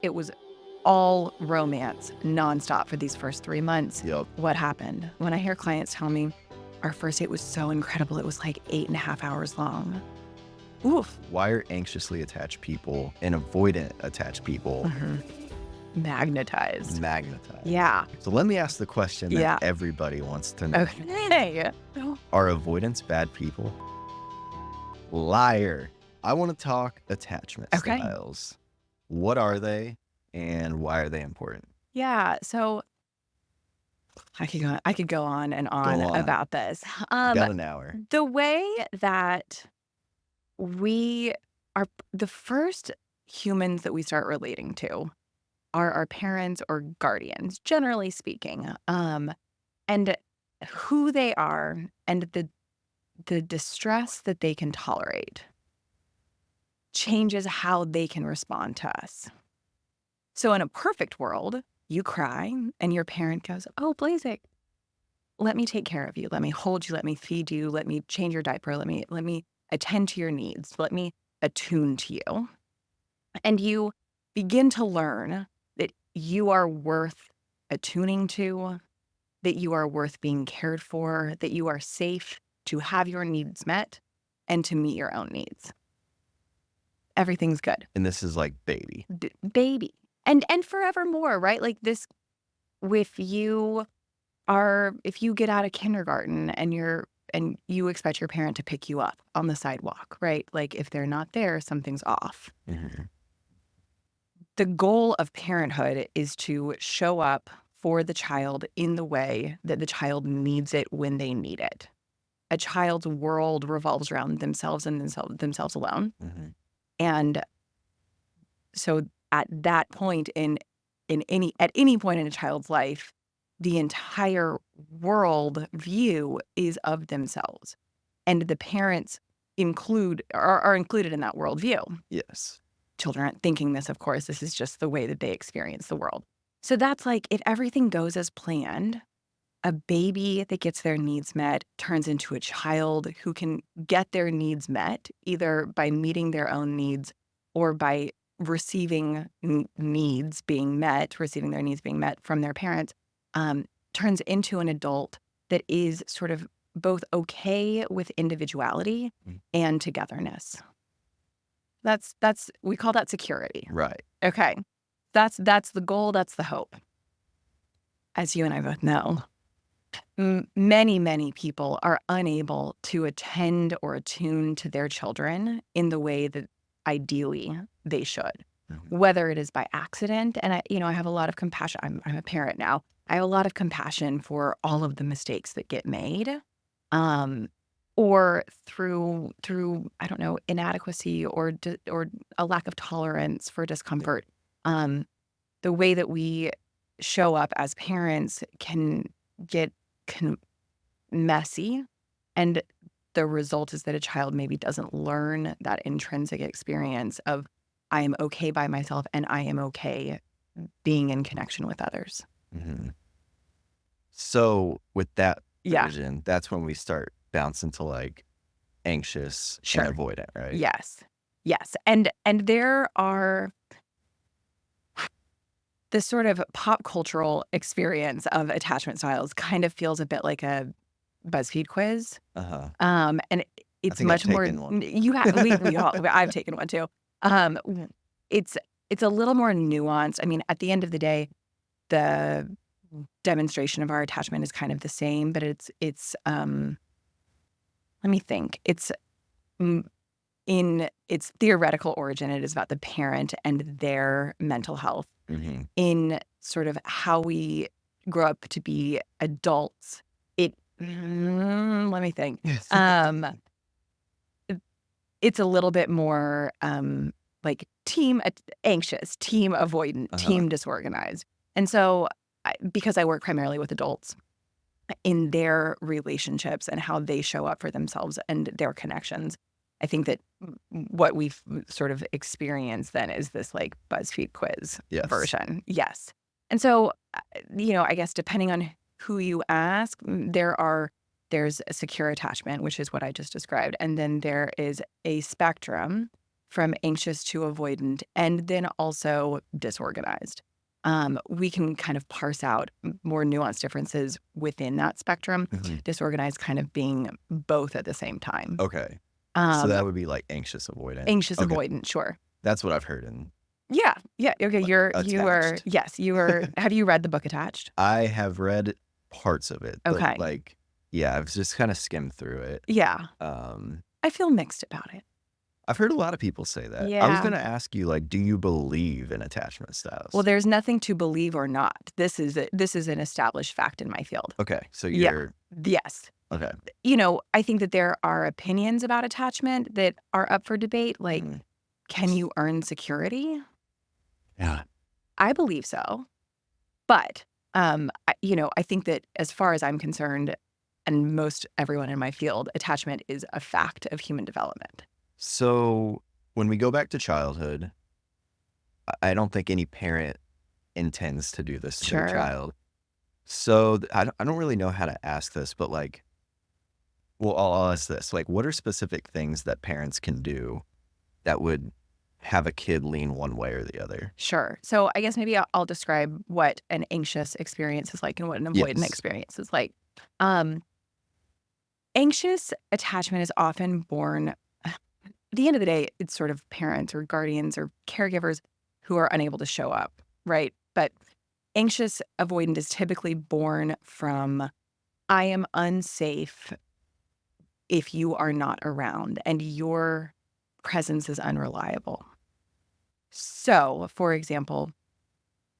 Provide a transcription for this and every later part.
It was all romance nonstop for these first 3 months. Yep. What happened? When I hear clients tell me, our first date was so incredible, it was like 8.5 hours long. Oof. Why are anxiously attached people and avoidant attached people Magnetized. magnetized? Yeah. So let me ask the question that Yeah. everybody wants to know. Okay. Are avoidants bad people? Liar. I want to talk attachment Okay. styles. What are they and why are they important? Yeah. So I could go on and on Go on. about this. Got an hour. The way that we are the first humans that we start relating to are our parents or guardians, generally speaking. And who they are and the distress that they can tolerate changes how they can respond to us. So in a perfect world, you cry and your parent goes, "Oh, Blazik, let me take care of you. Let me hold you. Let me feed you. Let me change your diaper. Let me attend to your needs. Let me attune to you." And you begin to learn that you are worth attuning to, that you are worth being cared for, that you are safe to have your needs met and to meet your own needs. Everything's good. And this is like baby. Baby. And forevermore, right? Like this, if you get out of kindergarten and you expect your parent to pick you up on the sidewalk, right? Like if they're not there, something's off. Mm-hmm. The goal of parenthood is to show up for the child in the way that the child needs it when they need it. A child's world revolves around themselves and themselves alone. Mm-hmm. And so at that point at any point in a child's life, the entire world view is of themselves. And the parents are included in that worldview. Yes. Children aren't thinking this, of course. This is just the way that they experience the world. So that's like, if everything goes as planned, a baby that gets their needs met turns into a child who can get their needs met, either by meeting their own needs or by receiving needs being met, receiving their needs being met from their parents, turns into an adult that is sort of both okay with individuality and togetherness. We call that security. Right. Okay. That's the goal. That's the hope. As you and I both know, many, many people are unable to attend or attune to their children in the way that ideally they should, whether it is by accident. And I have a lot of compassion. I'm a parent now. I have a lot of compassion for all of the mistakes that get made. Or through I don't know, inadequacy or a lack of tolerance for discomfort. The way that we show up as parents can get messy, and the result is that a child maybe doesn't learn that intrinsic experience of, I am okay by myself and I am okay being in connection with others. Mm-hmm. So with that Yeah. vision, that's when we start bouncing to like anxious Sure. and avoidant, right? Yes. And there are this sort of pop cultural experience of attachment styles kind of feels a bit like a BuzzFeed quiz. Uh-huh. And it's much more. One. You have we all. I've taken one too. It's a little more nuanced. I mean, at the end of the day, the demonstration of our attachment is kind of the same, but it's let me think. It's in its theoretical origin, it is about the parent and their mental health. Mm-hmm. In sort of how we grow up to be adults, let me think. It's a little bit more like team anxious, team avoidant, team disorganized. And so because I work primarily with adults in their relationships and how they show up for themselves and their connections, I think that what we've sort of experienced then is this like BuzzFeed quiz version. Yes. And so, I guess depending on who you ask, there's a secure attachment, which is what I just described. And then there is a spectrum from anxious to avoidant, and then also disorganized. We can kind of parse out more nuanced differences within that spectrum, Mhm. disorganized kind of being both at the same time. Okay. So Um, that would be like anxious avoidant. Anxious Okay. avoidant, sure. That's what I've heard in Yeah, yeah, okay, like you are attached. yes, you are have you read the book Attached? I have read parts of it, but Okay, like, yeah, I've just kind of skimmed through it. yeah, Um, I feel mixed about it. I've heard a lot of people say that. I was Yeah. gonna ask you, like, do you believe in attachment Well, styles? there's nothing to believe or not. This is an established fact in my field. Okay, so Yeah. you're Yes. okay. I think that there are opinions about attachment that are up for debate, like, Mhm. can you earn security? Yeah. I believe so. But, I think that as far as I'm concerned, and most everyone in my field, attachment is a fact of human development. So when we go back to childhood, I don't think any parent intends to do this to their Sure. child. So I don't really know how to ask this, but like, well, I'll ask this: like, what are specific things that parents can do that would have a kid lean one way or the other? Sure. So I guess maybe I'll describe what an anxious experience is like and what an avoidant Yes. experience is like. Um, Anxious attachment is often born at the end of the day, it's sort of parents or guardians or caregivers who are unable to show up, right? But anxious avoidant is typically born from I am unsafe if you are not around and your presence is unreliable. So, for example,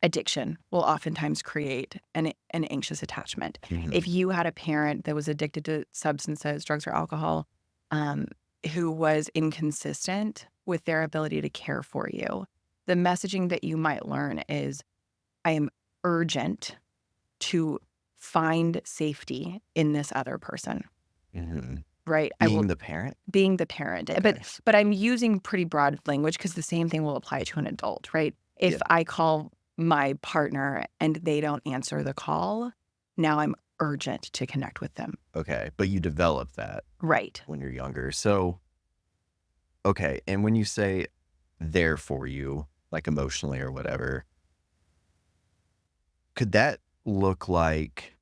addiction will oftentimes create an anxious attachment. Mhm. If you had a parent that was addicted to substances, drugs, or alcohol, um, who was inconsistent with their ability to care for you, the messaging that you might learn is, I am urgent to find safety in this other person, Mhm. right? I will Being the parent? being the parent, Okay. but I'm using pretty broad language because the same thing will apply to an adult, right? If Yeah. I call my partner and they don't answer the call, now I'm urgent to connect with them. Okay. But you develop that Right. when you're younger. So, okay. And when you say there for you, like emotionally or whatever, could that look like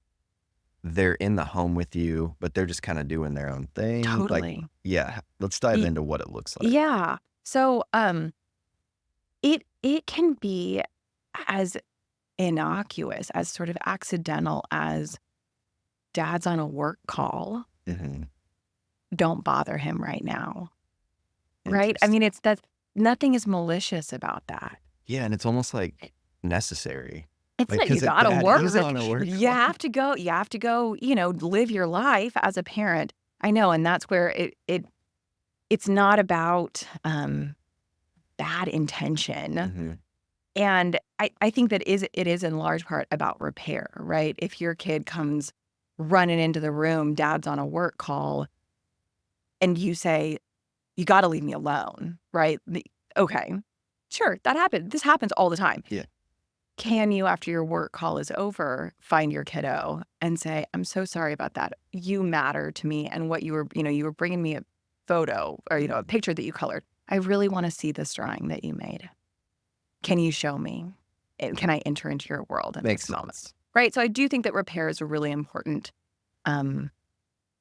they're in the home with you, but they're just kind of doing their own thing? Like, Totally. yeah, let's dive Y into what it looks like. Yeah. So, it can be as innocuous, as sort of accidental as dad's on a work call, Mhm. don't bother him right now, right? I Interesting. mean, it's that nothing is malicious about that. Yeah, and it's almost like necessary. It's Like, not you because if gotta dad is work. on a work You call. have to go you have to go, live your life as a parent. I know, and that's where it's not about, bad intention, Mhm. and I think that it is in large part about repair, right? If your kid comes running into the room, dad's on a work call, and you say, "You gotta leave me alone," right? Okay, sure, that happened. This happens all the time. Yeah. Can you, after your work call is over, find your kiddo and say, "I'm so sorry about that. You matter to me, and what you were bringing me a photo or, a Mhm. picture that you colored. I really wanna see this drawing that you made. Can you show me? And can I enter into your world in Makes this moment?" sense. Right? So I do think that repair is a really um,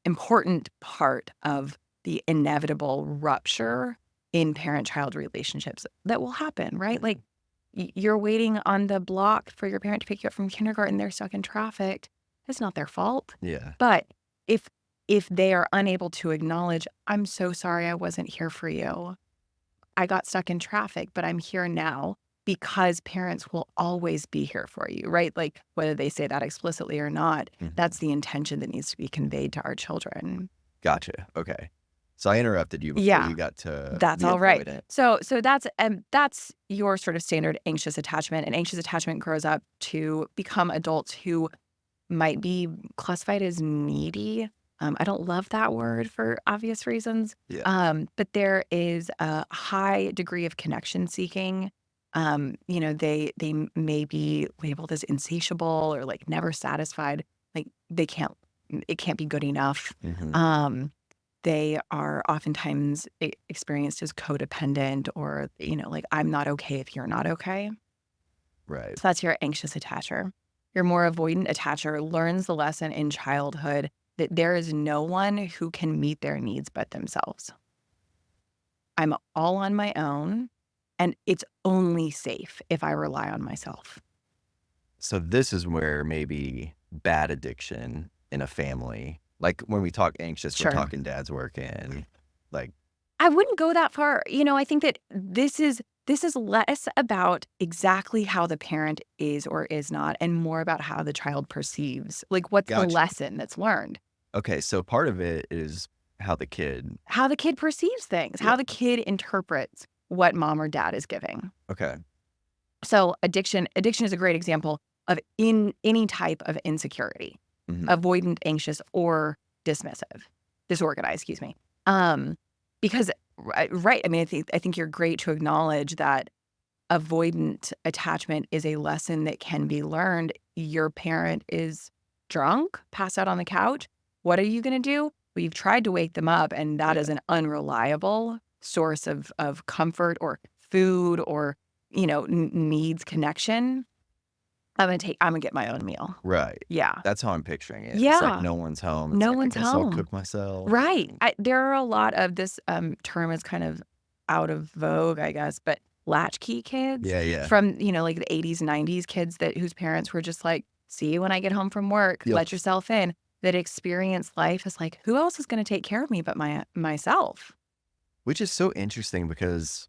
important part of the inevitable rupture in parent-child relationships that will happen, right? Like, Mhm. you're waiting on the block for your parent to pick you up from kindergarten, they're stuck in traffic. It's not their fault. Yeah. But if if they are unable to acknowledge, "I'm so sorry I wasn't here for you. I got stuck in traffic, but I'm here now," because parents will always be here for you, right? Like, whether they say that explicitly or not, Mhm. that's the intention that needs to be conveyed to our children. Gotcha. Okay. So I interrupted you before Yeah. you got to That's the all right. avoidant. So that's your sort of standard anxious attachment, and anxious attachment grows up to become adults who might be classified as needy. I don't love that word for obvious reasons, Yeah. but there is a high degree of connection seeking. They may be labeled as insatiable or, like, never satisfied, like, it can't be good enough. Mhm. Um they are oftentimes experienced as codependent or, like, I'm not okay if you're not okay. Right. So that's your anxious attacher. Your more avoidant attacher learns the lesson in childhood that there is no one who can meet their needs but themselves. I'm all on my own, and it's only safe if I rely on myself. So this is where maybe bad addiction in a family, like when we talk anxious, we're Sure. talking dad's working, like, I wouldn't go that far. I think that this is less about exactly how the parent is or is not, and more about how the child perceives. Like, what's the gotcha. lesson that's learned? Okay, so part of it is how the kid. How the kid perceives things, Yeah. how the kid interprets what mom or dad is giving. Okay. So addiction is a great example of in any type of insecurity, Mhm. avoidant, anxious, or dismissive, disorganized, excuse me. Because right, I mean, I think you're great to acknowledge that avoidant attachment is a lesson that can be learned. Your parent is drunk, passed out on the couch. What are you going to do? Well, you've tried to wake them up, and that is Yeah. an unreliable source of comfort or food or needs connection. I'm gonna get my own meal. Right. Yeah, That's how I'm picturing it. It's like yeah. no one's home. It's No like, I one's guess I'll home. cook myself. Right. There are a lot of this term is kind of out of vogue, I guess, but latchkey kids Yeah, yeah. from, like the 80s, 90s kids that whose parents were just like, see you when I get home from work, Yep. let yourself in, that experience life as like, who else is going to take care of me but myself? Which is so interesting because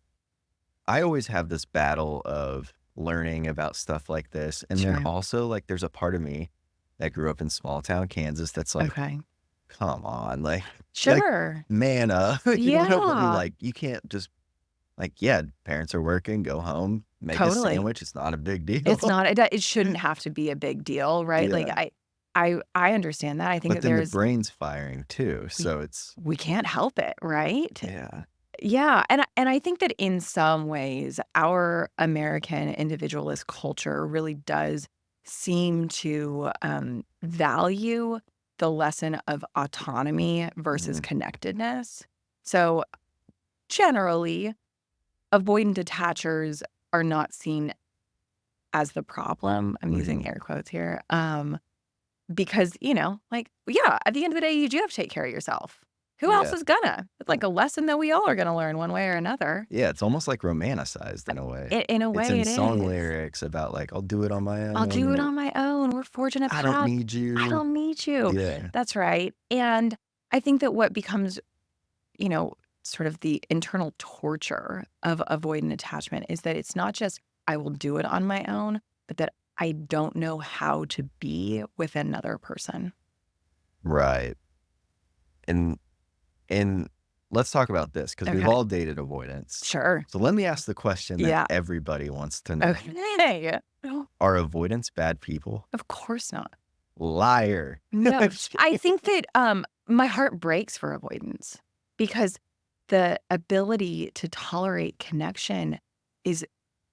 I always have this battle of learning about stuff like this, and then Sure. also, like, there's a part of me that grew up in small town Kansas that's like, Okay. "Come on, like, Sure. man up." You know what I mean? Yeah. Like, you can't just like, yeah, parents are working, go home, make a Totally. sandwich, it's not a big deal. It's not it shouldn't have to be a big deal, right? Like, Yeah, I understand that. I think but that then the there's brain's firing too, we so it's we can't help it, right? yeah. Yeah, and I think that in some ways, our American individualist culture really does seem to, value the lesson of autonomy versus Mhm, connectedness. So, generally, avoidant attachers are not seen as the problem. I'm using mhm. air quotes here, because, like, yeah, at the end of the day, you do have to take care of yourself. Who else Yeah. is gonna? It's like a lesson that we all are gonna learn one way or another. Yeah, it's almost like romanticized in a way. In a It's way, in it song is. lyrics about, like, "I'll do it on my I'll do it own," on my own. We're fortunate "I don't path. need I you." don't need you. Yeah. That's right. And I think that what becomes, you know, sort of the internal torture of avoidant attachment is that it's not just I will do it on my own, but that I don't know how to be with another person. Right. And and let's talk about this because 'cause we've Okay. all dated avoidance. Sure. So let me ask the question that Yeah. everybody wants to know. Okay. No, Are avoidants bad people? of course not. Liar. No. I think that, my heart breaks for avoidance because the ability to tolerate connection is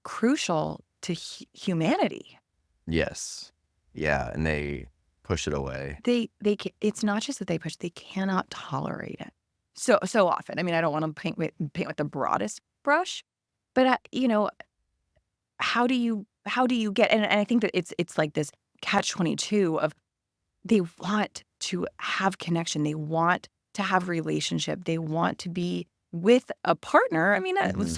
crucial to humanity. Yes. Yeah, and they push it away. It's not just that they cannot tolerate it. So often. I mean, I don't wanna paint with the broadest brush, but, how do you get and I think that it's like this catch-22 of they want to have connection, they want to have relationship, they want to be with a partner. I mean, Mhm.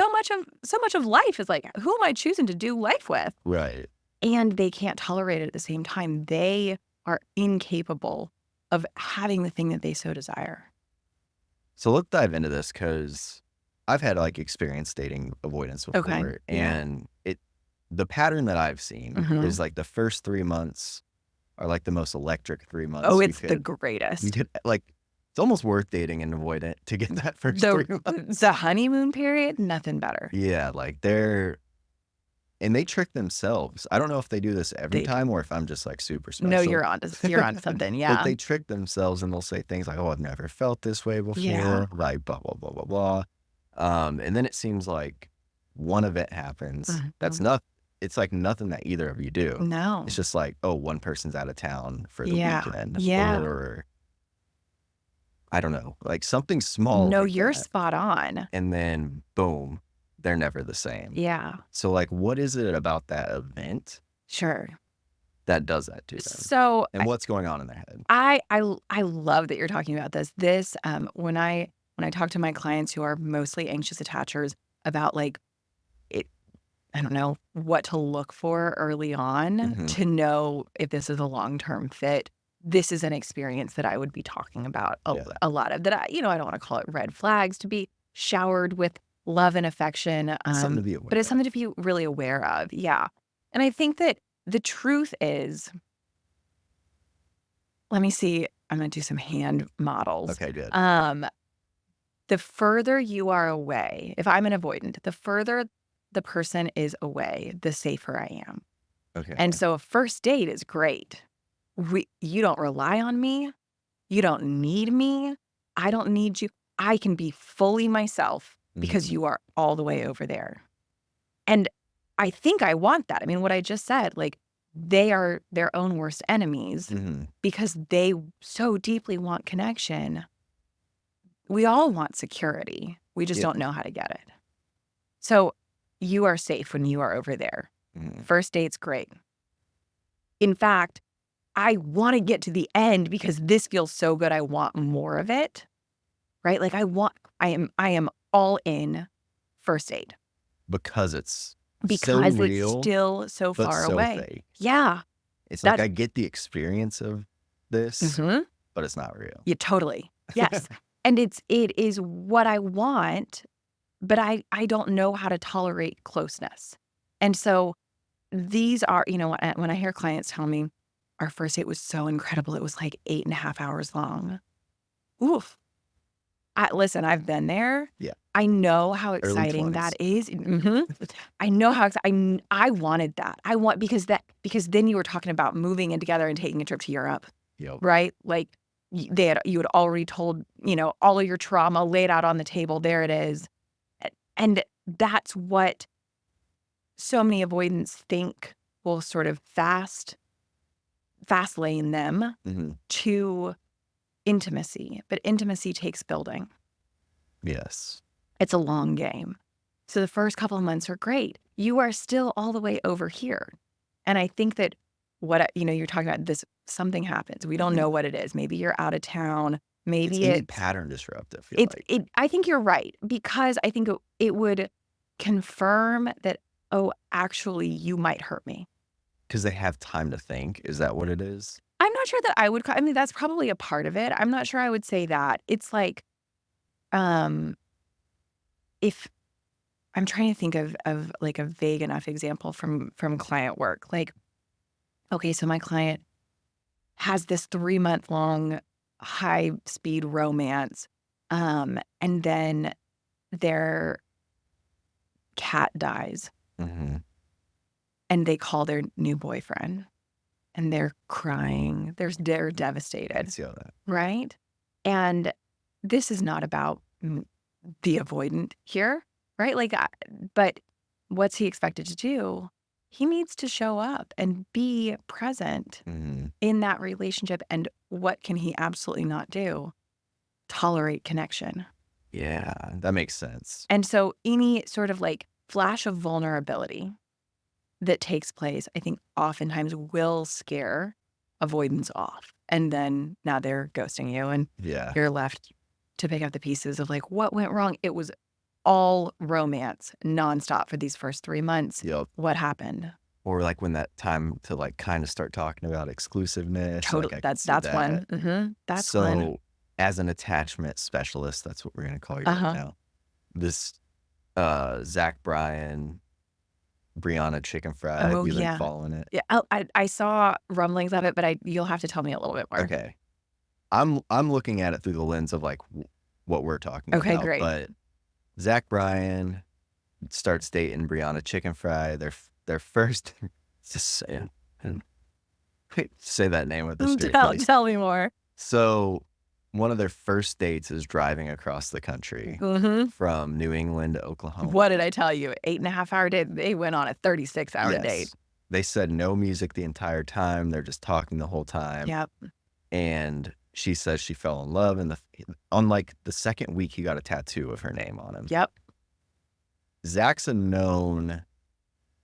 so much of life is like, who am I choosing to do life with? Right. And they can't tolerate it at the same time. They are incapable of having the thing that they so desire. So let's dive into this because I've had, like, experience dating avoidance Okay. before, Yeah. and the pattern that I've seen Mhm. is, like, the first 3 months are, like, the most electric 3 Oh, months it's the you greatest. could like, it's almost worth dating an avoidant to get that first The 3 months. the honeymoon period, nothing better. Yeah, like, they trick themselves. I don't know if they do this every They do. time or if I'm just, like, super No, special. you're on something, But yeah. they trick themselves and they'll say things like, "Oh, I've never felt this way Yeah. before," like, blah, blah, blah, blah, blah. And then it seems like one event happens that's Mhm. not it's like nothing that either of you do. It's No. just like, oh, one person's out of town for the Yeah. weekend Yeah. or I don't know, like something small No, like you're that, spot on. and then boom, they're never the same. Yeah, So, like, what is it about that event sure. that does that to them? So And what's going on in their head? I love that you're talking about this. When I talk to my clients who are mostly anxious attachers about like it, I don't know what to look for early on Mhm. to know if this is a long-term fit. This is an experience that I would be talking about Yeah. a lot of that. I don't want to call it red flags to be showered with love and affection, It's something to be aware but it's of. something to be really aware of. Yeah, and I think that the truth is, let me see. I'm gonna do some hand models. Okay, good. Um, the further you are away, if I'm an avoidant, the further the person is away, the safer I am. And Okay. so a first date is great. You don't rely on me. You don't need me. I don't need you. I can be fully myself because Mhm. you are all the way over there. And I think I want that. I mean, what I just said, like, they are their own worst enemies Mhm. because they so deeply want connection. We all want security. We just Yeah. don't know how to get it. So you are safe when you are over there. Mhm. First date's great. In fact, I want to get to the end because this feels so good. I want more of it, right? Like I am all in first date Because it's so because it's real, still so but far so away. fake. Yeah. It's like That's I get the experience of this, mhm. but it's not real. Yeah, totally. Yes. And it is what I want, but I don't know how to tolerate closeness. And so these are, when I hear clients tell me our first date was so incredible, it was like 8.5 hours long. Oof. Listen, I've been there. Yeah. I know how Early exciting that 20s. is. Mhm. I know how I wanted that. I want because then you were talking about moving in together and taking a trip to Europe, Yep. right? Like you had already told, all of your trauma laid out on the table. There it is. And that's what so many avoidants think will sort of fast lane them Mhm. to intimacy, but intimacy takes building. Yes. It's a long game. So the first couple of months are great. You are still all the way over here. And I think that you're talking about this, something happens. We don't Mhm. know what it is. Maybe you're out of town. It's Maybe any it's, pattern disrupt, I feel it's, like, it, I think you're right because I think it would confirm that, oh, actually, you might hurt me. because they have time to think. Is that what it is? I'm not sure that I mean, that's probably a part of it. I'm not sure I would say that. It's like, um, if I'm trying to think of like a vague enough example from client work. Like, okay, so my client has this 3-month long high speed romance, and then their cat dies, Mhm. and they call their new boyfriend, and they're crying. They're I can devastated, see all that. right? And this is not about the avoidant here, right? But what's he expected to do? He needs to show up and be present Mhm. in that relationship. And what can he absolutely not do? Tolerate connection. Yeah, that makes sense. And so any sort of like flash of vulnerability that takes place, I think oftentimes will scare avoidance off. And then now they're ghosting you and Yeah. you're left to pick up the pieces of like what went wrong. It was all romance nonstop for these first 3 months. Yep. What happened? Or, like, when that time to, like, kinda start talking about exclusiveness, like, Totally. I could That's see that's that. one. That's one. So, as an attachment specialist, that's what we're gonna call you right Uh-huh. now. This, Zach Bryan, Brianna Chicken Fry, have Oh, you been yeah. following it? Yeah, I saw rumblings of it, but you'll have to tell me a little bit more. Okay. I'm looking at it through the lens of, like, what we're talking Okay, about, great. but Zach Bryan starts dating Brianna Chicken Fry. Their first just say that name with a straight Tell face. tell me more. So, one of their first dates is driving across the country Mhm. from New England to What Oklahoma. did I tell you? 8.5 hour date. They went on a 36-hour date. Yes. They said no music the entire time, they're just talking the whole time, Yep. and she says she fell in love, and on, like, the second week, he got a tattoo of her name on him. Yep. Zach's a known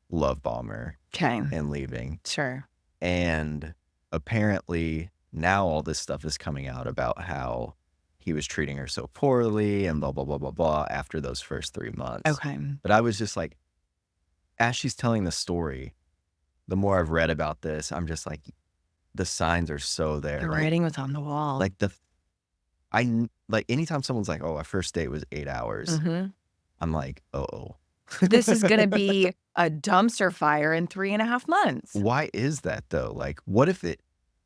love bomber 'Kay. and leaving, Sure. and apparently now all this stuff is coming out about how he was treating her so poorly and blah, blah, blah, blah, blah after those first 3 months. Okay. But I was just like, as she's telling the story, the more I've read about this, I'm just like, the signs are so there. The writing was on the wall. Like like anytime someone's like, "Oh, our first date was 8 hours," Mhm. I'm like, "Uh-oh." This is gonna be a dumpster fire in 3.5 months. Why is that though? Like, what if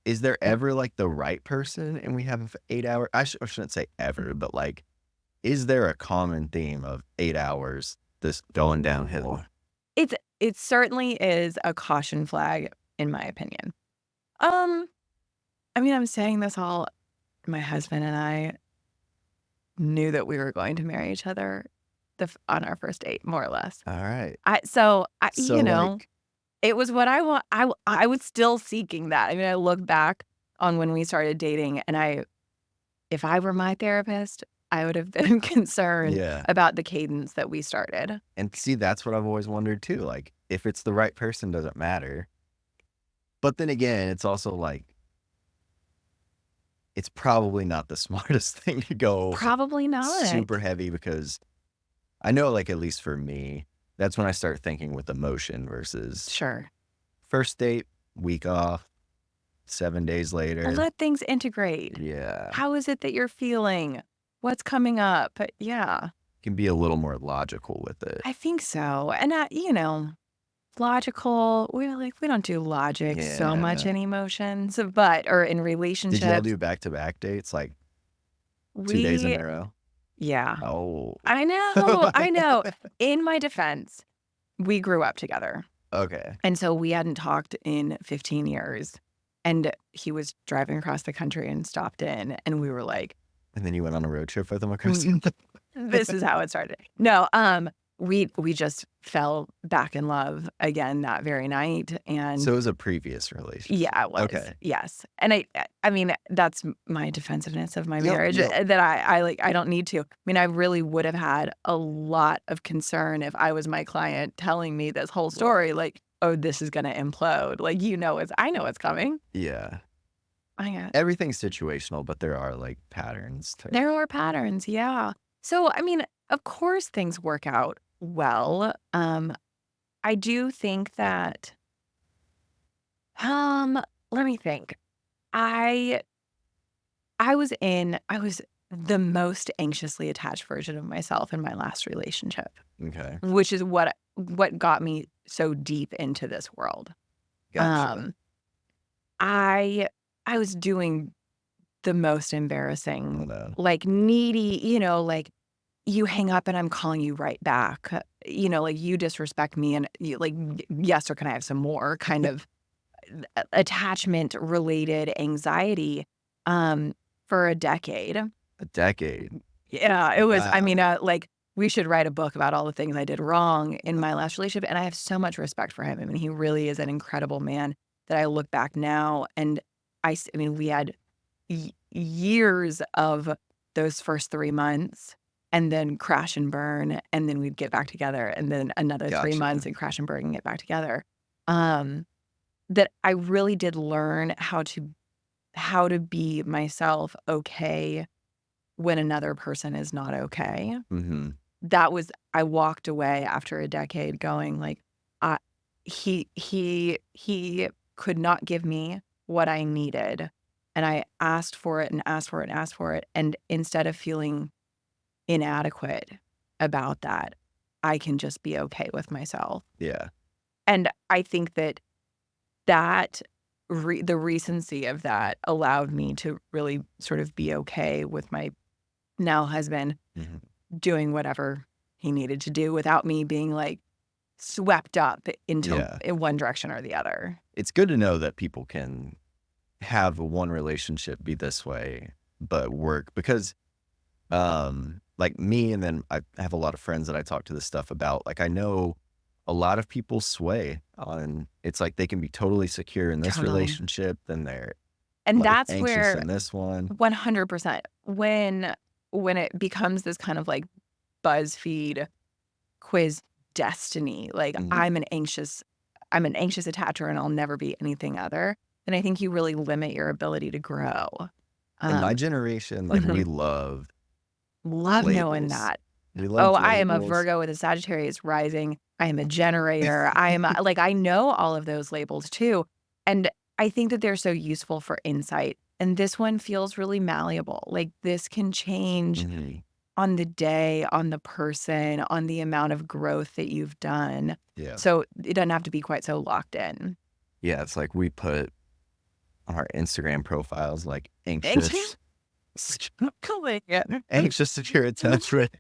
is there ever like the right person and we have 8 hour? I shouldn't say ever, but like, is there a common theme of 8 hours this going downhill? It certainly is a caution flag, in my opinion. Um, I mean, I'm saying this all my husband and I knew that we were going to marry each other on our first date, more or less. All right. You So know, like, it was what I want. I was still seeking that. I mean, I look back on when we started dating, and if I were my therapist, I would have been concerned yeah. about the cadence that we started. And see, that's what I've always wondered too. Like, if it's the right person, doesn't matter. But then again, it's also like, it's probably not the smartest thing to go Probably not. super heavy because I know, like, at least for me, that's when I start thinking with emotion versus Sure. first date, week off, 7 days later. Let things integrate. Yeah. How is it that you're feeling? What's coming up? Yeah, Can be a little more logical with it. I think so. And logical. We don't do logic so much Yeah. in emotions, but or in Did y'all relationships. do back-to-back dates, like 2 days in We a row? Yeah. Oh. I know, I know. In my defense, we grew up together, Okay. and so we hadn't talked in 15 years, and he was driving across the country and stopped in, and we were like, And then you went on a road trip with them across the "This is how it started." No, we just fell back in love again that very night, So and it was a previous relationship. yeah, it was. Okay. Yes, and I mean, that's my defensiveness of my Yep, marriage, yep. that I don't need to. I mean, I really would have had a lot of concern if I was my client telling me this whole story, like, "Oh, this is gonna implode." Like, I know it's coming. Yeah. I got Everything's situational, but there are, like, patterns to There are patterns, yeah. So, I mean, of course, things work out well. I do think that, let me think. I I was the most anxiously attached version of myself in my last relationship, Okay. which is what got me so deep into this world. Gotcha. Um, I I was doing the most Oh, embarrassing, no. like, needy, like, you hang up and I'm calling you right back, like, you disrespect me and you like, yes, or can I have some more kind of attachment related anxiety, um, for a decade. A decade. Yeah, it was I Wow. mean, like, we should write a book about all the things I did wrong in my last relationship, and I have so much respect for him. I mean, he really is an incredible man that I look back now and I mean, we had years of those first 3 months and then crash and burn, and then we'd get back together, and then another 3 months Gotcha. and crash and burn and get back together. Um, that I really did learn how to be myself okay when another person is not okay. Mhm. I walked away after a decade going like, I he could not give me what I needed, and I asked for it and asked for it and asked for it, and instead of feeling inadequate about that, I can just be okay with myself. Yeah. And I think that the recency of that allowed me to really sort of be okay with my now husband Mhm. doing whatever he needed to do without me being, like, swept up into Yeah. in one direction or the other. It's good to know that people can have one relationship be this way, but work because, like me, and then I have a lot of friends that I talk to this stuff about. Like, I know a lot of people sway on it's like they can be totally secure in this Totally. relationship, then they're And Like that's anxious where in this one. 100% when it becomes this kind of like BuzzFeed quiz destiny, like Mhm. I'm an anxious attacher and I'll never be anything other, then I think you really limit your ability to grow. In my Um, generation, like we mhm. love Love knowing labels. that. We Oh, love I am a labels. Virgo with a Sagittarius rising. I am a generator. I am like, I know all of those labels too. And I think that they're so useful for insight. And this one feels really malleable. Like this can change Mhm. on the day, on the person, on the amount of growth that you've done. Yeah. So it doesn't have to be quite so locked in. Yeah, it's like we put on our Instagram profiles like Anxious. anxious, Struggling. Yeah. anxious to your attachment.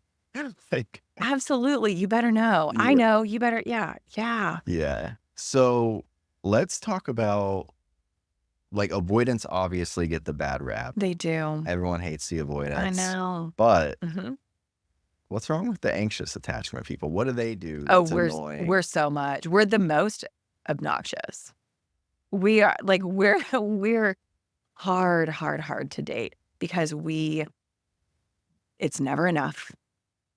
Like, Absolutely. You better know. I yeah. know. You better. Yeah. Yeah. Yeah. So let's talk about like avoidance obviously get the bad rap. They do. Everyone hates the I avoidance. know. But Hmm. what's wrong with the anxious attachment people? What do they do Oh, that's we're annoying? so much. We're the most obnoxious. We are like we're hard, hard, hard to date because it's never enough.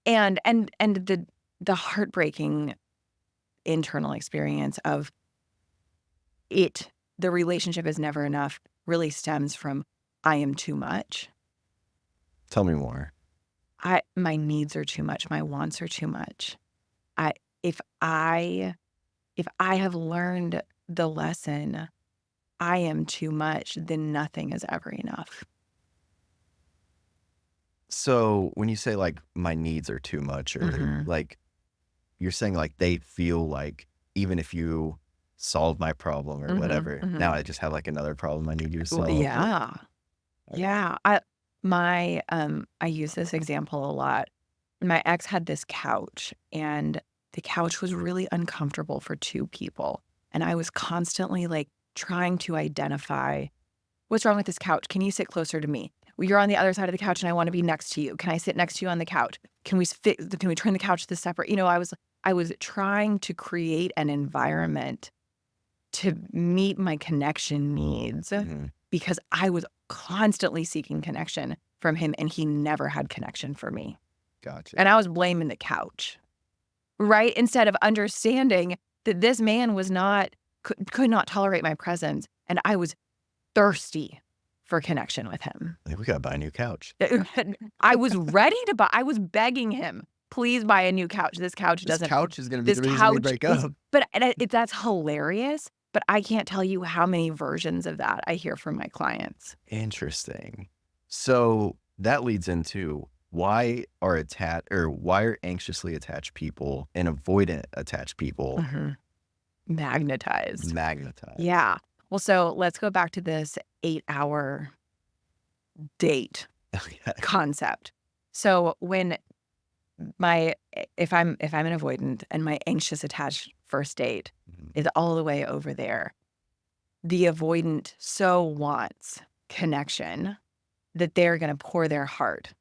And the heartbreaking internal experience of it the relationship is never enough really stems from I am too much. Tell me more. My needs are too much, my wants are too much. I if I if I have learned the lesson I am too much, then nothing is ever enough. So when you say like my needs are too much or Mhm. like you're saying like they feel like even if you solve my problem or Mhm, whatever, now mhm. I just have like another problem I need you to Well, solve. Like, yeah. all right. Yeah. I use this example a lot. My ex had this couch, and the couch was really uncomfortable for 2 people, and I was constantly, like, trying to identify, "What's wrong with this couch? Can you sit closer to me? Well, you're on the other side of the couch, and I wanna be next to you. Can I sit next to you on the couch? Can we turn the couch to separate?" I was trying to create an environment to meet my connection needs Mhm. because I was constantly seeking connection from him, and he never had connection for me. Gotcha. And I was blaming the couch, right? Instead of understanding that this man was not could not tolerate my presence, and I was thirsty for connection with him. Like, we gotta buy a new couch. I was ready to buy I was begging him, "Please buy a new couch. This couch This doesn't couch is gonna be this the reason we couch break is." up. But and it that's hilarious, but I can't tell you how many versions of that I hear from my clients. Interesting. So that leads into why are anxiously attached people and avoidant attached people Mhm. Magnetized. magnetized? Yeah. Well, so let's go back to this 8-hour date Okay. concept. So when my if I'm an avoidant and my anxious attached first date Mhm. is all the way over there, the avoidant so wants connection that they're gonna pour their heart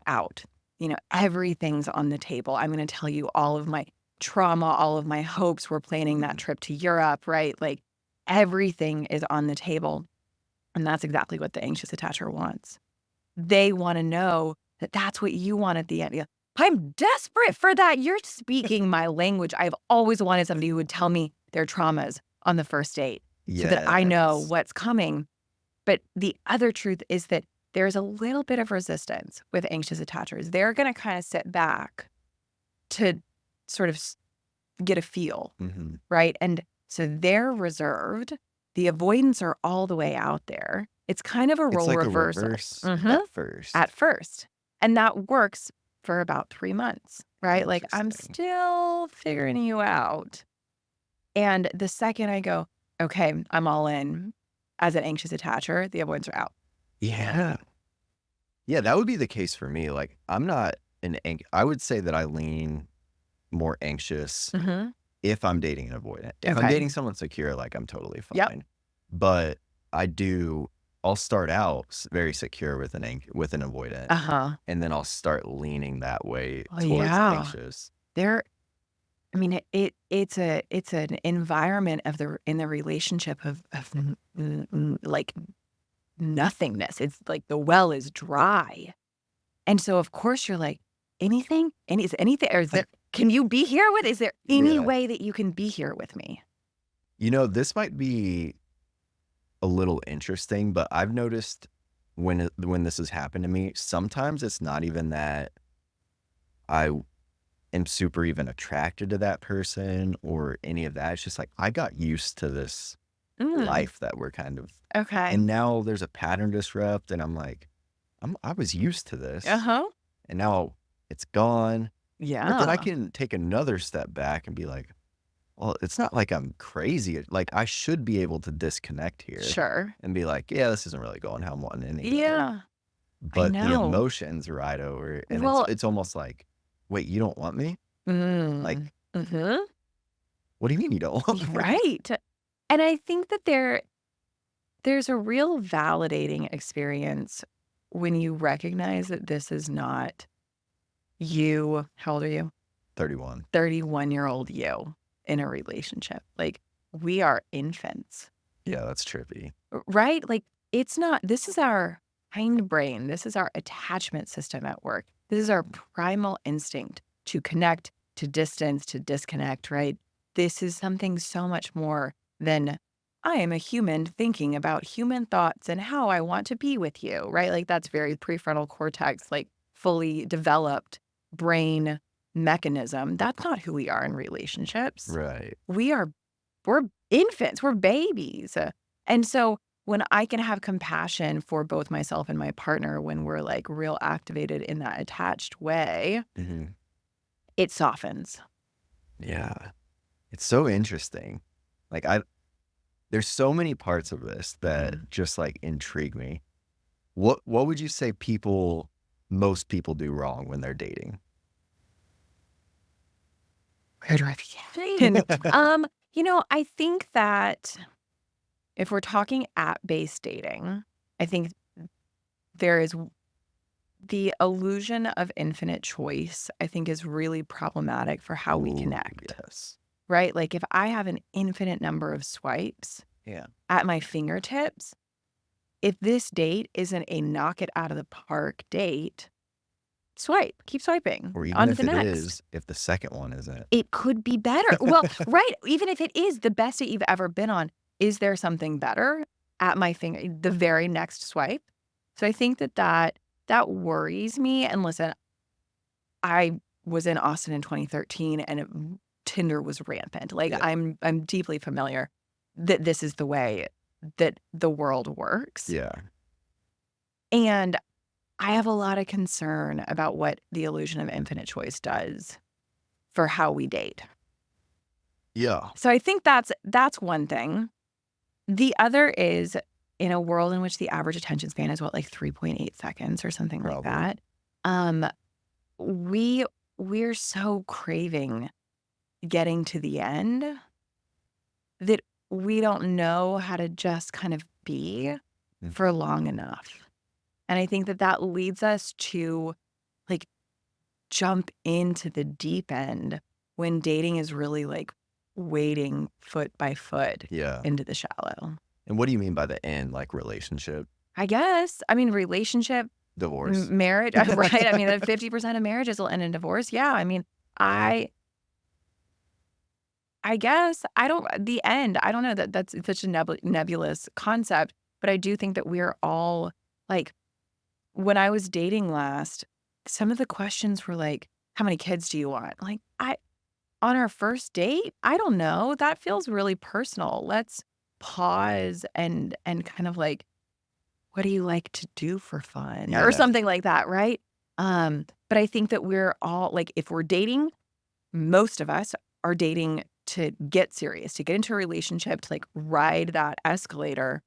out. You know, everything's on the table. I'm gonna tell you all of my trauma, all of my hopes. We're planning that Mhm. trip to Europe, right? Like, everything is on the table, and that's exactly what the anxious attacher wants. They wanna know that that's what you want at the end. Yeah, "I'm desperate for that. You're speaking my language." I've always wanted somebody who would tell me their traumas on the first date so that I know Yes. what's coming. But the other truth is that there's a little bit of resistance with anxious attachers. They're gonna kinda sit back to sort of get a feel, Mhm. right? And so they're reserved. The avoidants are all the way out there. It's kind of a It's role like a reversal. reverse Mhm. at first. At first. And that works for about 3 months, right? Like, I'm Interesting. still figuring you out. And the second I go, "Okay, I'm all in," as an anxious attacher, the avoidants are out. Yeah. Yeah, that would be the case for me. Like, I'm not I would say that I lean more anxious Mhm. if I'm dating an avoidant. If I'm Okay. dating someone secure, like, I'm totally Yep. fine. But I do I'll start out very secure with an avoidant, Uh-huh. and then I'll start leaning that way Oh, towards yeah. anxious. There I mean, it's an environment of the in the relationship of like nothingness. It's like the well is dry. And so, of course, you're like, anything? Is anything? Or is there, can you be here with? Is there any Yeah. way that you can be here with me? This might be a little interesting, but I've noticed when this has happened to me, sometimes it's not even that I am super even attracted to that person or any of that. It's just like I got used to this Mm, life that we're kind of, okay. and now there's a pattern disrupt, and I'm like, I was used to Uh this, huh. and now it's gone. But then I Yeah. can take another step back and be like, well, it's not like I'm crazy. Like I should be able to disconnect here Sure. and be like, yeah, this isn't really going how I'm wanting anyway. Yeah. I But the know. emotions ride over, and it's Well, it's almost like, wait, you don't want me? mm, Like, hmm, what do you mean you don't want me? right. And I think that there's a real validating experience when you recognize that this is not you. How old are you? 31. 31-year-old you in a relationship. Like, we are infants, Yeah, that's trippy. right? Like, it's not, this is our hindbrain. This is our attachment system at work. This is our primal instinct to connect, to distance, to disconnect, right? This is something so much more than I am a human thinking about human thoughts and how I want to be with you, right? Like, that's very prefrontal cortex, like fully developed brain mechanism. That's not who we are in relationships. Right. We are we're infants, we're babies. And so when I can have compassion for both myself and my partner when we're like real activated in that attached way, Mhm. it softens. Yeah. It's so interesting. Like there's so many parts of this that Mhm. just like intrigue me. What would you say most people do wrong when they're dating? Where do I begin? I think that if we're talking app-based dating, I think there is the illusion of infinite choice, I think is really problematic for how we Ooh, connect, yes. right? Like if I have an infinite number of swipes Yeah. at my fingertips, if this date isn't a knock it out of the park date, swipe, keep swiping Or even on to if the it next. is, if the second one isn't. It could be better. Well, right, even if it is the best date you've ever been on, is there something better at my finger the very next swipe? So I think that worries me, and listen, I was in Austin in 2013 and Tinder was rampant. Like, Yeah. I'm deeply familiar that this is the way that the world works, Yeah. and I have a lot of concern about what the illusion of infinite choice does for how we date. Yeah. So I think that's one thing. The other is in a world in which the average attention span is what, like 3.8 seconds or something like Probably. that. Um, we we're so craving getting to the end that we don't know how to just kind of be Mm. for long enough. And I think that that leads us to like jump into the deep end when dating is really like wading foot by foot Yeah. into the shallow. And what do you mean by the end, like relationship? I guess. I mean, relationship, Divorce? marriage, right? I mean, that 50% of marriages will end in divorce. Yeah. I mean, I I guess I don't the end, I don't know that that's such a nebulous concept, but I do think that we're all like when I was dating last, some of the questions were like, "How many kids do you want?" Like, I on our first date, I don't know. That feels really personal. Let's pause and kind of like, what do you like to do for fun? Or Yeah. something like that, right? But I think that we're all like, if we're dating, most of us are dating to get serious, to get into a relationship, to like ride that escalator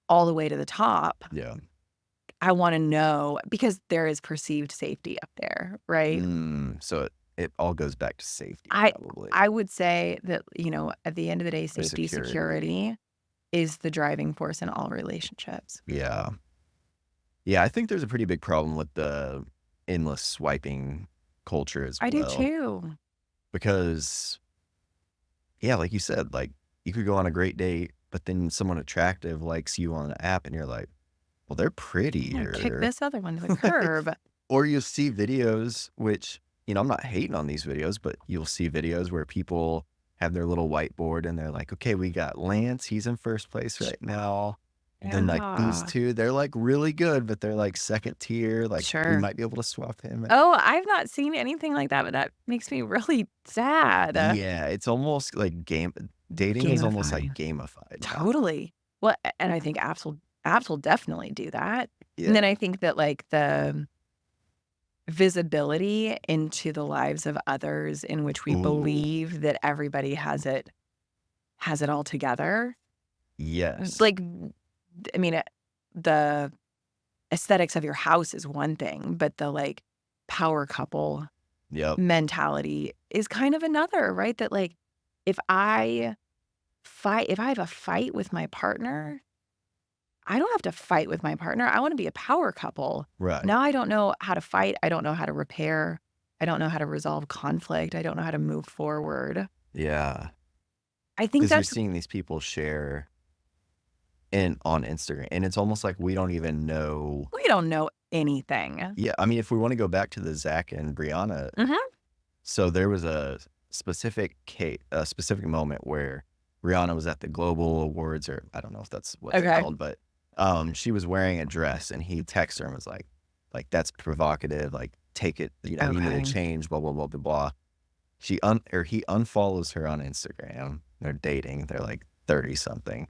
all the way to the top. Yeah. I want to know because there is perceived safety up there, right? So it all goes back to safety I probably, I would say that, at the end of the day, or safety, security. security is the driving force in all relationships. Yeah. Yeah, I think there's a pretty big problem with the endless swiping culture as I do well, too. because, yeah, like you said, like, you could go on a great date, but then someone attractive likes you on the app and you're like, well, they're I'm gonna kick prettier. this other one to the curb. Or you see videos, which, I'm not hating on these videos, but you'll see videos where people have their little whiteboard and they're like, okay, we got Lance. He's in first place right now. Then like these Yeah, two, they're like really good, but they're like second tier. Like we sure. might be able to swap him. Oh, I've not seen anything like that, but that makes me really sad. Yeah, it's almost like dating is almost like Gamifying. gamified now. Totally. Well, and I think apps will definitely do that. And Yeah. then I think that, like, the visibility into the lives of others in which we Ooh, believe that everybody has it all together. yes. Like, I mean, the aesthetics of your house is one thing, but the, like, power couple Yep. mentality is kind of another, right? That, like, if I if I have a fight with my partner, I don't have to fight with my partner. I wanna be a power couple. Right. Now I don't know how to fight. I don't know how to repair. I don't know how to resolve conflict. I don't know how to move forward. Yeah. I think Because you're that's seeing these people share in on Instagram, and it's almost like we don't even know. we don't know anything. Yeah, I mean, if we wanna go back to the Zach and Brianna, Mhm. so there was a specific moment where Rihanna was at the Global Awards, or I don't know if that's what they're Okay. called, but, she was wearing a dress, and he texted her and was like, "That's provocative, like, take it, you need to Okay. change, blah, blah, blah, blah, blah." He unfollows her on Instagram. They're dating, they're, like, 30 something,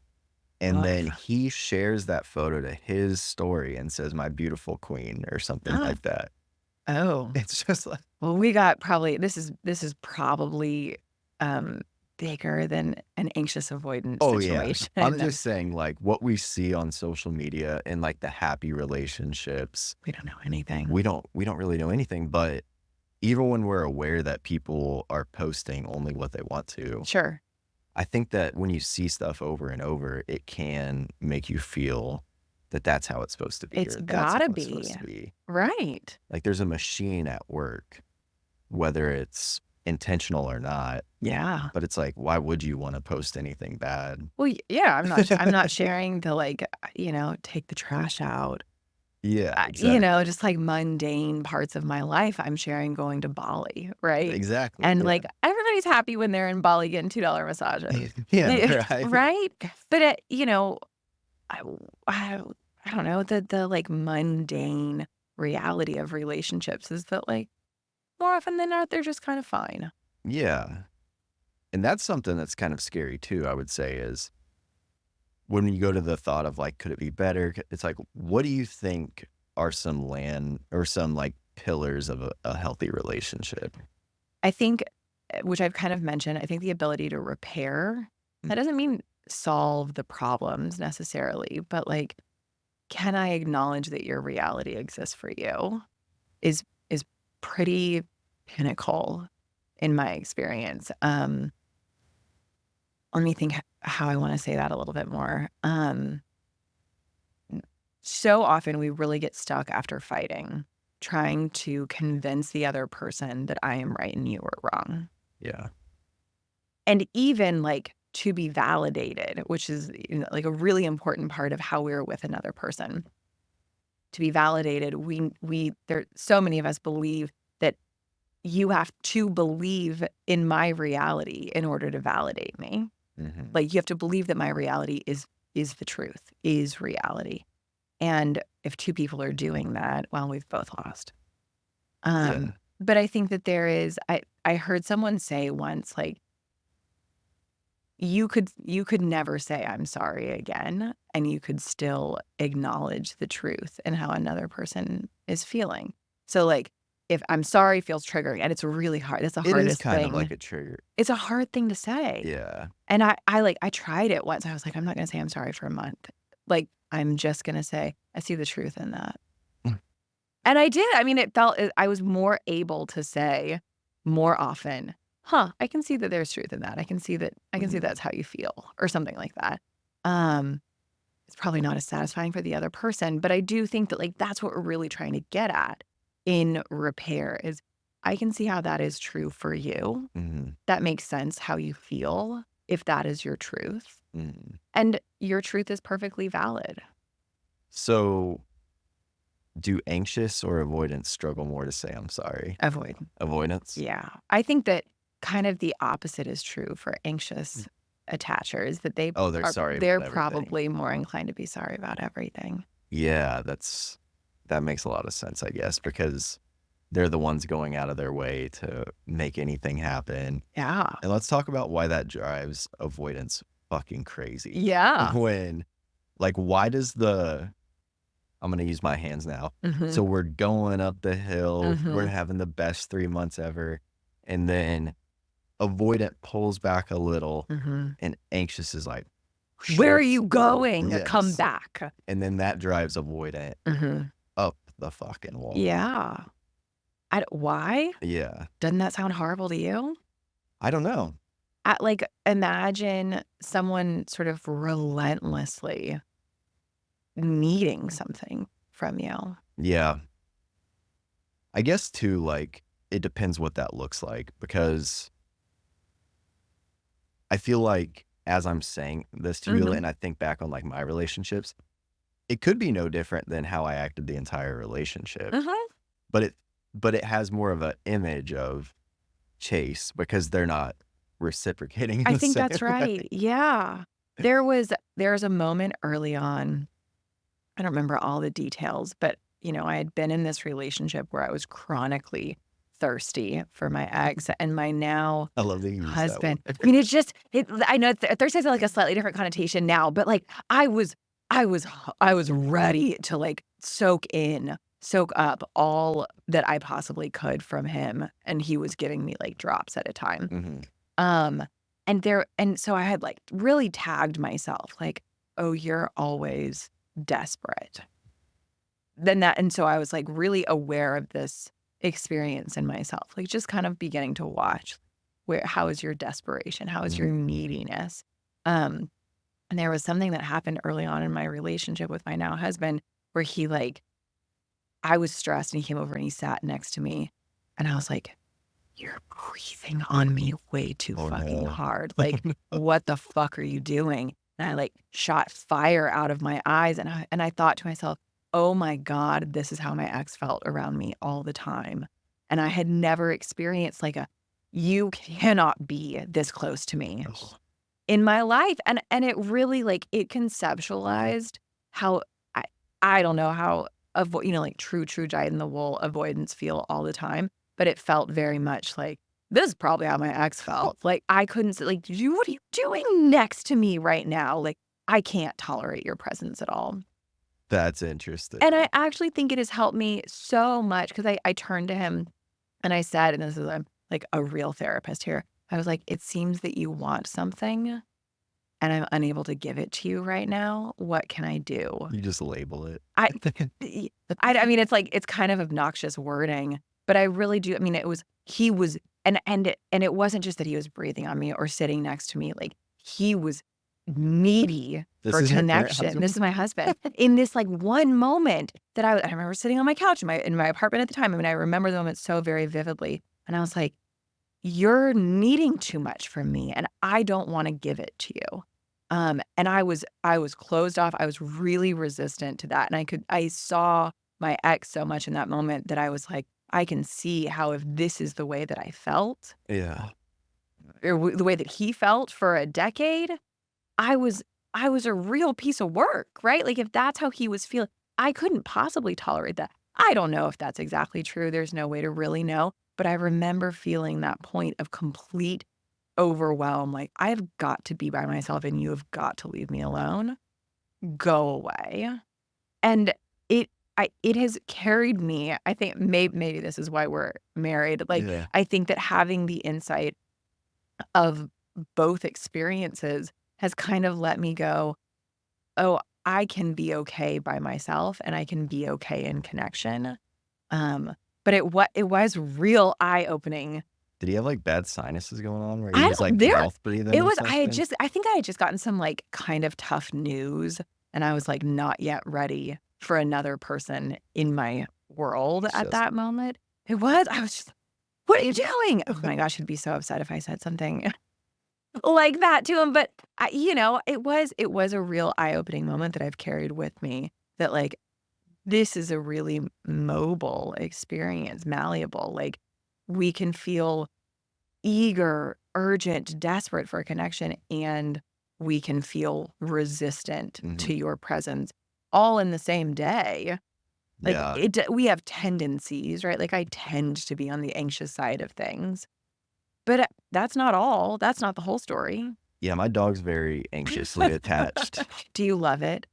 and then Woof. he shares that photo to his story and says, "My beautiful queen," or something Ah. like that. Oh. It's just like, Well, we got probably this is probably, um, bigger than an anxious avoidant oh, yeah. I'm situation. just saying, like, what we see on social media and, like, the happy relationships, We don't know anything. we don't really know anything, but even when we're aware that people are posting only what they want to, Sure. I think that when you see stuff over and over, it can make you feel that that's how it's supposed to be It's or that's how gotta it's supposed be. to be. Right. Like, there's a machine at work, whether it's intentional or not, Yeah. but it's like, why would you wanna post anything bad? Well, yeah, I'm not sharing the, like, take the trash out. Yeah, Just, like, mundane parts of my life. I'm sharing going to Bali, right? exactly, And, yeah. like, everybody's happy when they're in Bali getting $2 massages. Yeah, right. Right? But, I I I don't know, the, like, mundane reality of relationships is that, like, more often than not, they're just kind of fine. Yeah, and that's something that's kind of scary too, I would say, is when you go to the thought of, like, could it be better? It's like, what do you think are some land or some, like, pillars of a healthy relationship? I think, which I've kind of mentioned, I think the ability to repair, Mm, that doesn't mean solve the problems necessarily, but, like, can I acknowledge that your reality exists for you is is pretty pinnacle in my experience. Let me think how I wanna say that a little bit more. So often we really get stuck after fighting, trying to convince the other person that I am right and you are wrong. yeah, And even, like, to be validated, which is, like, a really important part of how we're with another person. To be validated, we there so many of us believe that you have to believe in my reality in order to validate me. mhm, Like, you have to believe that my reality is the truth, is reality. And if 2 people are doing that, well, we've both lost. yeah, But I think that there is I heard someone say once, like, you could never say, "I'm sorry" again, and you could still acknowledge the truth and how another person is feeling. So, like, if "I'm sorry" feels triggering, and it's really hard, that's the it is hardest kind of like thing. a trigger. It's a hard thing to say. Yeah, And I tried it once. I was like, "I'm not gonna say I'm sorry for a month." Like, I'm just gonna say, "I see the truth in that." And I did. I mean, I was more able to say more often, "Huh, I can see that there's truth in that. I can see mhm, that's how you feel," or something like that. Um, it's probably not as satisfying for the other person, but I do think that, like, that's what we're really trying to get at in repair is I can see how that is true for you. mhm, That makes sense how you feel. if that is your truth. Mm. And your truth is perfectly valid. So, do anxious or avoidance struggle more to say I'm sorry? Avoid. Avoidance? Yeah. I think that kind of the opposite is true for anxious attachers, that Oh, they're sorry they're about everything. probably more inclined to be sorry about everything. Yeah, that makes a lot of sense, I guess, because they're the ones going out of their way to make anything happen. Yeah. And let's talk about why that drives avoidance fucking crazy. Yeah. When, like, why does the I'm gonna use my hands now. Mhm. So we're going up the hill, we're Mhm. having the best 3 months ever, and then avoidant pulls back a little, Mhm. and anxious is like, Where are let's you going? Come yes. back. And then that drives avoidant Mhm. up the fucking wall. Yeah. Why? Yeah. Doesn't that sound horrible to you? I don't know. Like, imagine someone sort of relentlessly needing something from you. Yeah. I guess too, like, it depends what that looks like because I feel like as I'm saying this to you Mhm. and I think back on, like, my relationships, it could be no different than how I acted the entire relationship, Mhm. but it has more of a image of chase because they're not reciprocating in I the think same that's way. right. Yeah. There's a moment early on, I don't remember all the details, but, I had been in this relationship where I was chronically thirsty for my ex, and my now I love that you use that husband. word. I mean, it's just I know thirsty has, like, a slightly different connotation now, but, like, I was ready to, like, soak up all that I possibly could from him, and he was giving me, like, drops at a time. Mhm. Um, and so I had, like, really tagged myself, like, "Oh, you're always desperate." And so I was, like, really aware of this experience in myself, like, just kind of beginning to watch how is your desperation? How is your Mhm. neediness? Um, and there was something that happened early on in my relationship with my now husband where I was stressed and he came over and he sat next to me, and I was like, "You're breathing on me way too Oh, fucking no. hard. Like, what the fuck are you doing?" And I, like, shot fire out of my eyes, and I thought to myself, "Oh my god, this is how my ex felt around me all the time." And I had never experienced, like, "You cannot be this close to me." Ugh. In my life, and it really, like, it conceptualized how I I don't know how like, true dyed-in-the-wool avoidance feel all the time, but it felt very much like, "This is probably how my ex felt." Like, I couldn't s like, "You what are you doing next to me right now?" Like, "I can't tolerate your presence at all." That's interesting. And I actually think it has helped me so much because I turned to him and I said, and this is I'm, like, a real therapist here. I was like, "It seems that you want something and I'm unable to give it to you right now. What can I do?" You just label it. I y I mean, it's like it's kind of obnoxious wording, but I really do I mean, he was and it wasn't just that he was breathing on me or sitting next to me, like, he was needy This for is your current connection. This husband? is my husband. In this, like, one moment that I remember sitting on my couch in my apartment at the time. I mean, I remember the moment so very vividly, and I was like, "You're needing too much from me, and I don't wanna give it to you." And I was closed off, I was really resistant to that, and I saw my ex so much in that moment that I was like, "I can see how if this is the way that I felt, Yeah. or the way that he felt for a decade, I was I was a real piece of work," right? Like, if that's how he was feeling, I couldn't possibly tolerate that. I don't know if that's exactly true, there's no way to really know, but I remember feeling that point of complete overwhelm, like, "I've got to be by myself and you have got to leave me alone. Go away." And it has carried me, I think maybe this is why we're married, like, Yeah. I think that having the insight of both experiences has kind of let me go, "Oh, I can be okay by myself and I can be okay in connection." But it was real eye-opening. Did he have, like, bad sinuses going on where he I was, don't like, there mouth breathing it or was something? I think I had just gotten some, like, kind of tough news, and I was, like, not yet ready for another person in my world It's at just that moment. I was just, "What are you doing?" Oh my gosh, he'd be so upset if I said something. like that to him, but it was a real eye-opening moment that I've carried with me that, like, this is a really mobile experience, malleable, like, we can feel eager, urgent, desperate for a connection, and we can feel resistant Mhm. to your presence all in the same day. Like, Yeah. we have tendencies, right? Like, I tend to be on the anxious side of things, but, that's not all. That's not the whole story. Yeah, my dog's very anxiously attached. Do you love it?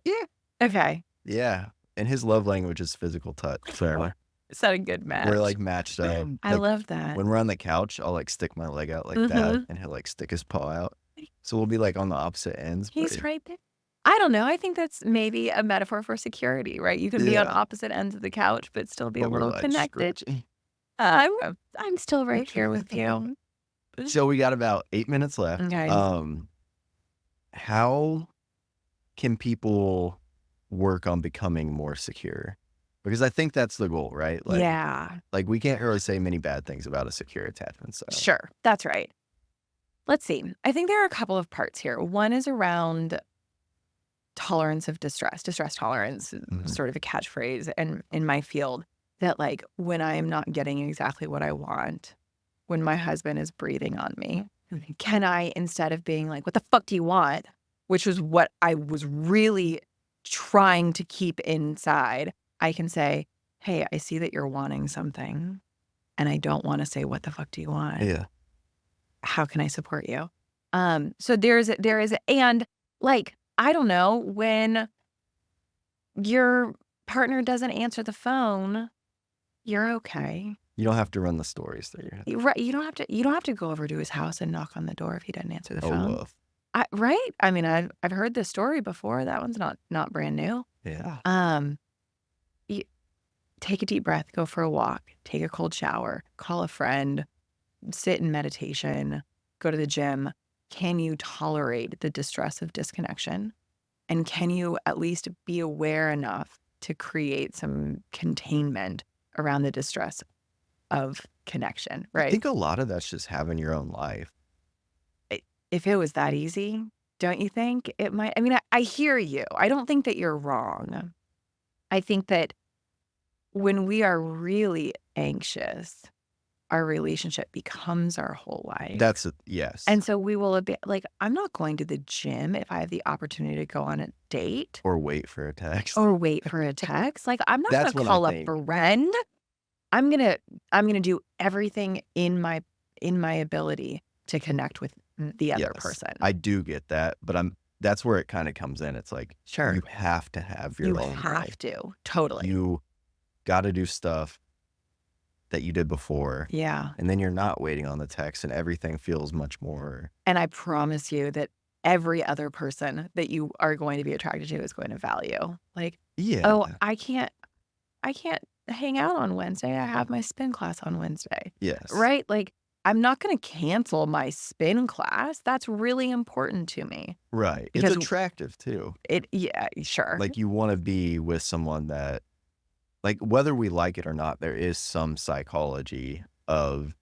Yeah. Okay. Yeah, and his love language is physical touch, so Is that a good we're, match? like, matched up. I Like, love that. when we're on the couch, I'll, like, stick my leg out like that, Mhm. and he'll, like, stick his paw out. So we'll be, like, on the opposite ends, but He's right there. I don't know, I think that's maybe a metaphor for security, right? You can be on yeah, opposite ends of the couch, but still be a but we're, little like, connected. scratching. I'm still right here with you. So we got about 8 minutes left. Okay. How can people work on becoming more secure? Because I think that's the goal, right? Yeah. Like we can't really say many bad things about a secure attachment style. Sure, that's right. Let's see. I think there are a couple of parts here. One is around tolerance of distress. Distress tolerance is Mhm. sort of a catchphrase and in my field that, like, when I am not getting exactly what I want, when my husband is breathing on me, can I, instead of being like, "What the fuck do you want?" Which was what I was really trying to keep inside, I can say, "Hey, I see that you're wanting something, and I don't wanna say, 'What the fuck do you want?' Yeah. How can I support you?" So and, like, I don't know, when your partner doesn't answer the phone, you're okay. You don't have to run the stories through your head. Right, you don't have to go over to his house and knock on the door if he doesn't answer the Oh, phone. woof. Right? I mean, I've heard this story before, that one's not brand new. Yeah. Um, you take a deep breath, go for a walk, take a cold shower, call a friend, sit in meditation, go to the gym. Can you tolerate the distress of disconnection? And can you at least be aware enough to create some containment around the distress of connection, I right? think a lot of that's just having your own life. I If it was that easy, don't you think it might? I mean, I hear you. I don't think that you're wrong. I think that when we are really anxious, our relationship becomes our whole life. That's a yes. And so we will be like, I'm not going to the gym if I have the opportunity to go on a date Or wait for a text. or wait for a text. Like, I'm not gonna That's when I call a think friend. I'm gonna I'm gonna do everything in my ability to connect with the other yes, person. I do get that, but that's where it kinda comes in. It's like, Sure. you have to have You your own have life. to. Totally. You gotta do stuff that you did before, Yeah. and then you're not waiting on the text, and everything feels much more And I promise you that every other person that you are going to be attracted to is going to value. Like, yeah, "Oh, I can't hang out on Wednesday. I have my spin class on Wednesday." yes, Right? Like, I'm not gonna cancel my spin class. That's really important to me right. It's because attractive too. yeah, sure. Like, you wanna be with someone that like, whether we like it or not, there is some psychology of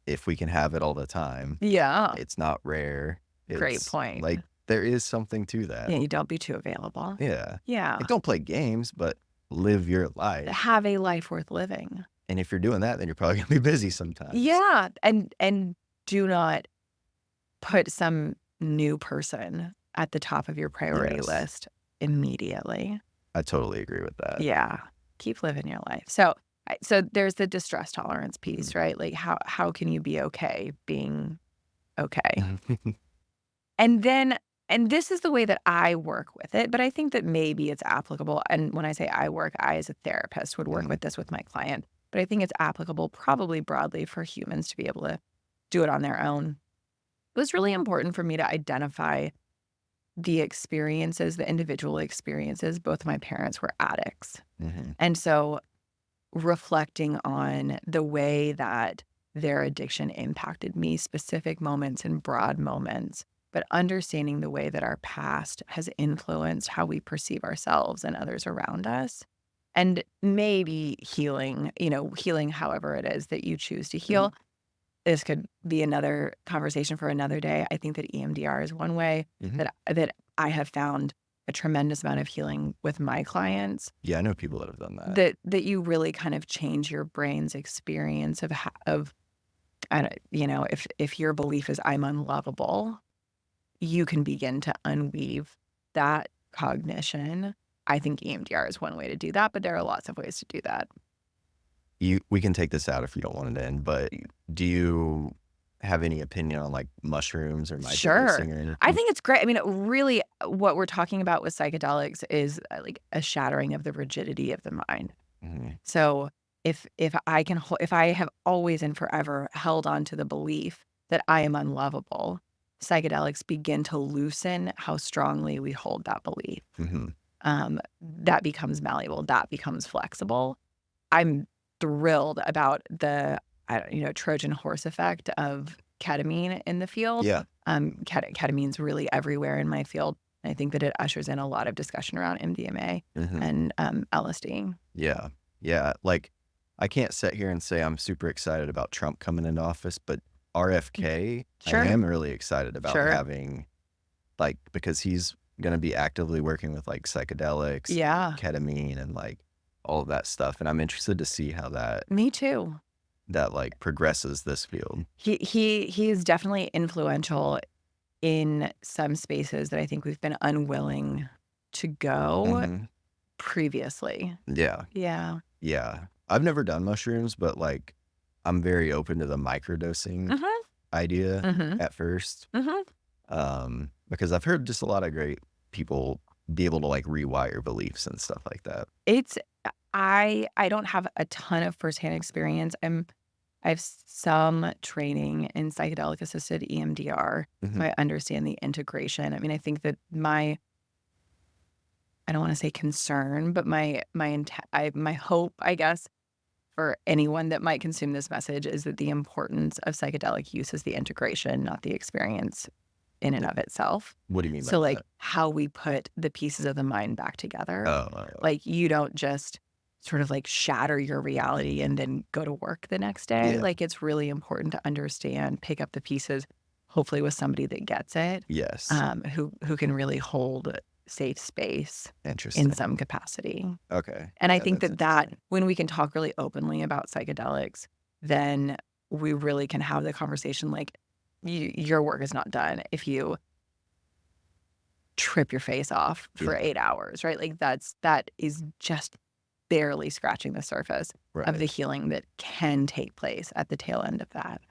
if we can have it all the time, Yeah, it's not rare. great It's point. like, there is something to that. Yeah, you don't be too available. Yeah. Yeah. Like, don't play games, but live your life. Have a life worth living. And if you're doing that, then you're probably gonna be busy sometimes. Yeah, and do not put some new person at the top of your priority Yes. list immediately. I totally agree with that. Yeah. Keep living your life. So there's the distress tolerance Mhm. piece, right? Like, how can you be okay being okay? Mhm. And then and this is the way that I work with it, but I think that maybe it's applicable, and when I say I work, I as a therapist would work with this with my client, but I think it's applicable probably broadly for humans to be able to do it on their own. It was really important for me to identify the experiences, the individual experiences. Both my parents were addicts. Mhm. And so reflecting on the way that their addiction impacted me, specific moments and broad moments, but understanding the way that our past has influenced how we perceive ourselves and others around us. And maybe healing, healing however it is that you choose to Mhm. heal. this could be another conversation for another day. I think that EMDR is one way Mhm. that I have found a tremendous amount of healing with my clients, Yeah, I know people that have done that. that you really kind of change your brain's experience of I don't, if your belief is I'm unlovable, you can begin to unweave that cognition. I think EMDR is one way to do that, but there are lots of ways to do that. We can take this out if you don't want it in, but do you have any opinion on, like, mushrooms or Sure. microdosing or I anything? think it's great. I mean, really, what we're talking about with psychedelics is like a shattering of the rigidity of the mind. Mhm. So if I have always and forever held on to the belief that I am unlovable, psychedelics begin to loosen how strongly we hold that belief. Mhm. That becomes malleable. That becomes flexible. I'm thrilled about the, Trojan horse effect of ketamine in the field. Yeah. Ketamine's really everywhere in my field. And I think that it ushers in a lot of discussion around MDMA Mhm. and LSD. Yeah. Yeah, like, I can't sit here and say I'm super excited about Trump coming into office, but RFK, I Sure, am really excited about sure. having, like, because he's gonna be actively working with, like, psychedelics, Yeah, ketamine, and, like, all of that stuff, and I'm interested to see how me too. like, progresses this field. He is definitely influential in some spaces that I think we've been unwilling to go Mhm. previously. Yeah. Yeah. Yeah. I've never done mushrooms, but, like, I'm very open to the microdosing Mhm, idea mhm, at first, mhm. because I've heard just a lot of great people be able to, like, rewire beliefs and stuff like that. It's I don't have a ton of firsthand experience. I have some training in psychedelic assisted EMDR, so Mhm. I understand the integration. I mean, I think that I don't wanna say concern, but my hope, I guess, for anyone that might consume this message is that the importance of psychedelic use is the integration, not the experience in and Eh, of itself. what do you mean by So, like, that? how we put the pieces of the mind back together. Oh. Like, you don't just sort of, like, shatter your reality and then go to work the next day. Yeah. Like, it's really important to understand, pick up the pieces, hopefully with somebody that gets it, Yes. who can really hold safe space in Interesting. some capacity. Okay. And I Yeah, think that's that interesting. when we can talk really openly about psychedelics, then we really can have the conversation like, your work is not done if you trip your face off for Yeah. 8 hours, right? Like, that is just barely scratching the surface of the Right. healing that can take place at the tail end of that.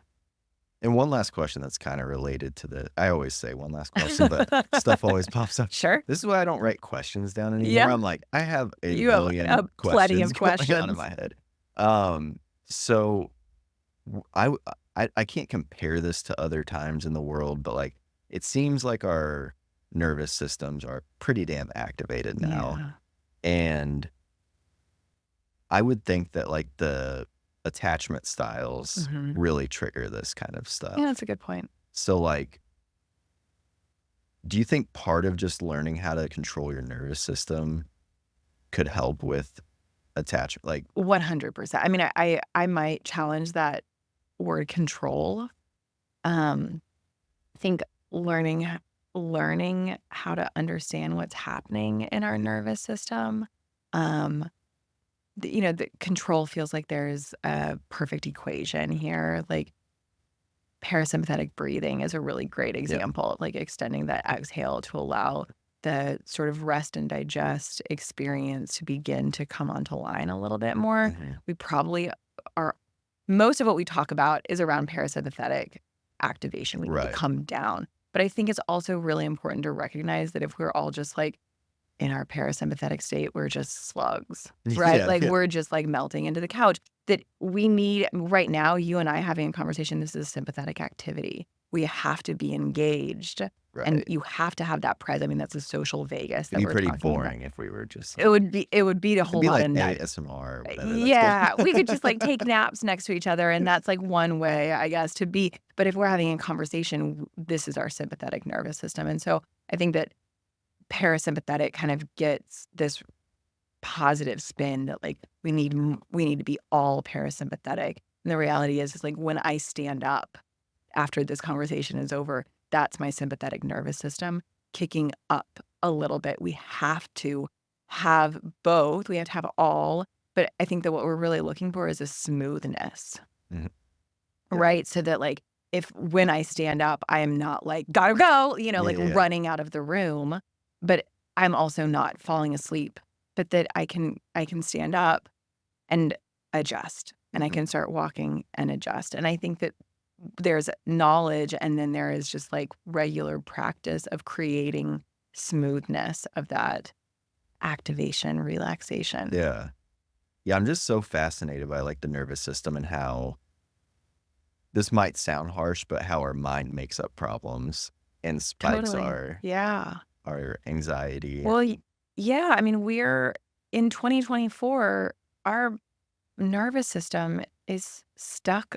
And one last question that's kinda related to the I always say one last question, but stuff always pops up. Sure. This is why I don't write questions down anymore. Yeah. I'm like, I have a You have, million plenty questions of going on in questions. my head. So I I can't compare this to other times in the world, but, like, it seems like our nervous systems are pretty damn activated now, Yeah. and I would think that, like, the attachment styles Mhm. really trigger this kind of Yeah, that's stuff. a good point. So, like, do you think part of just learning how to control your nervous system could help with attachment? Like 100%. I mean, I might challenge that word control. I think learning how to understand what's happening in our nervous system, um, the control feels like there's a perfect equation here. Like, parasympathetic breathing is a really great yeah. example, like extending that exhale to allow the sort of rest and digest experience to begin to come onto line a little bit more. Mhm. We probably are most of what we talk about is around parasympathetic activation. We need to Right. come down. But I think it's also really important to recognize that if we're all just like in our parasympathetic state, we're just slugs, right? Yeah, Like, yeah. we're just, like, melting into the couch, that we need right now, you and I having a conversation, this is a sympathetic activity. We have to be engaged, and Right. you have to have that I mean, that's a social Vegas It'd that be we're pretty talking about. boring if we were just like It would be a it'd whole be lot like of nut. ASMR or whatever that's going Yeah, we could on. just, like, take naps next to each other, and that's, like, one way, I guess, to be but if we're having a conversation, this is our sympathetic nervous system, and so I think that parasympathetic kind of gets this positive spin that, like, we need to be all parasympathetic. And the reality is like when I stand up after this conversation is over, that's my sympathetic nervous system kicking up a little bit. We have to have both. We have to have all. But I think that what we're really looking for is a smoothness, Mhm. Yeah. right? So that like if when I stand up, I am not like, gotta go, Yeah, like yeah, yeah. running out of the room, but I'm also not falling asleep. But that I can stand up and adjust, and I Mhm. can start walking and adjust. And I think that there's knowledge and then there is just like regular practice of creating smoothness of that activation, relaxation. Yeah. Yeah, I'm just so fascinated by, like, the nervous system and how this might sound harsh, but how our mind makes up problems and spikes Totally. our Yeah. anxiety. Well, yeah. I mean, we're in 2024, our nervous system is stuck,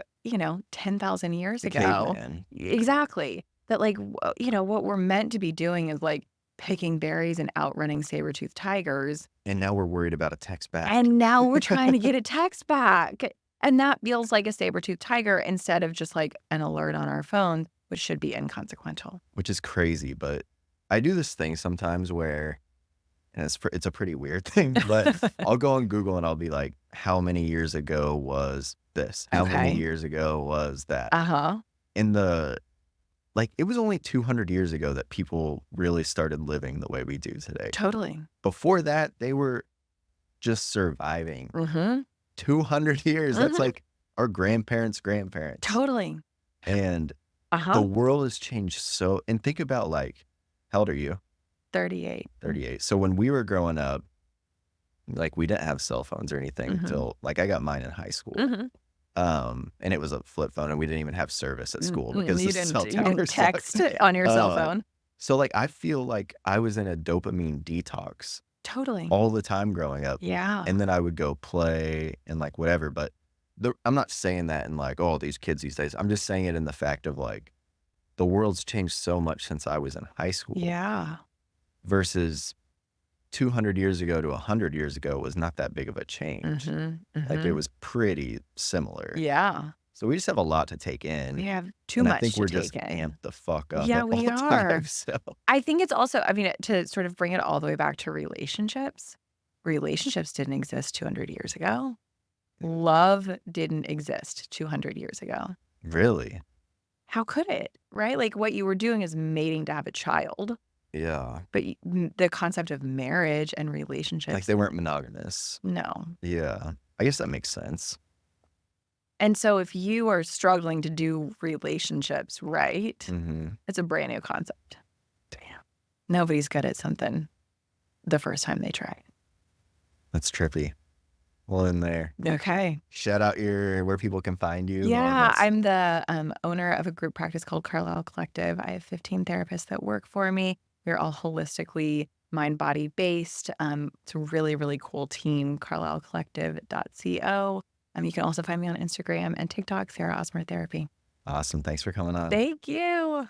10,000 years The ago. caveman. Exactly. That, like, what we're meant to be doing is like picking berries and outrunning saber-toothed tigers. And now we're worried about a text back, And now we're trying to get a text back. And that feels like a saber-toothed tiger instead of just like an alert on our phone, which should be inconsequential. which is crazy, but I do this thing sometimes where and it's a pretty weird thing, but I'll go on Google and I'll be like, "How many years ago was this? How many Okay. years ago was that?" Uh-huh. In the like, it was only 200 years ago that people really started living the way we do today. Totally. Before that, they were just surviving. Mhm. 200 years, that's Mhm. like our grandparents' grandparents, Totally. and the Uh-huh. world has changed so and think about, like how old are you? 38. 38. So when we were growing up, like, we didn't have cell phones or anything Mhm. till like, I got mine in high school, Mhm. and it was a flip phone, and we didn't even have service at school because You the didn't cell you didn't tower sucked. text on your cell Uh, phone? so, like, I feel like I was in a dopamine detox Totally. all the time growing up, Yeah. and then I would go play and, like, whatever, but I'm not saying that in, like, "Oh, these kids these days." I'm just saying it in the fact of, like, the world's changed so much since I was in high school Yeah. versus 200 years ago to 100 years ago was not that big of a change. Mhm. Like, it Mhm. was pretty similar. Yeah. So we just have a lot to take We in, have too and I much think to we're just take in. amped the fuck up Yeah, at we all are. times, so I think it's also I mean, to sort of bring it all the way back to relationships didn't exist 200 years ago. Love didn't exist 200 years ago. really? How could it, right? Like, what you were doing is mating to have a child, Yeah. but the concept of marriage and Like, relationships, they weren't monogamous. no. Yeah. I guess that makes sense. And so if you are struggling to do relationships right, Mhm. it's a brand new concept. Damn. Nobody's good at something the first time they try. That's trippy. Well, in there. Okay. Shout out your where people can find you, all Yeah, that's I'm the owner of a group practice called Carlisle Collective. I have 15 therapists that work for me. We're all holistically mind body based. It's a really, really cool team, carlislecollective.co. You can also find me on Instagram and TikTok, Sarah Osmer Therapy. awesome. Thanks for coming on. Thank you.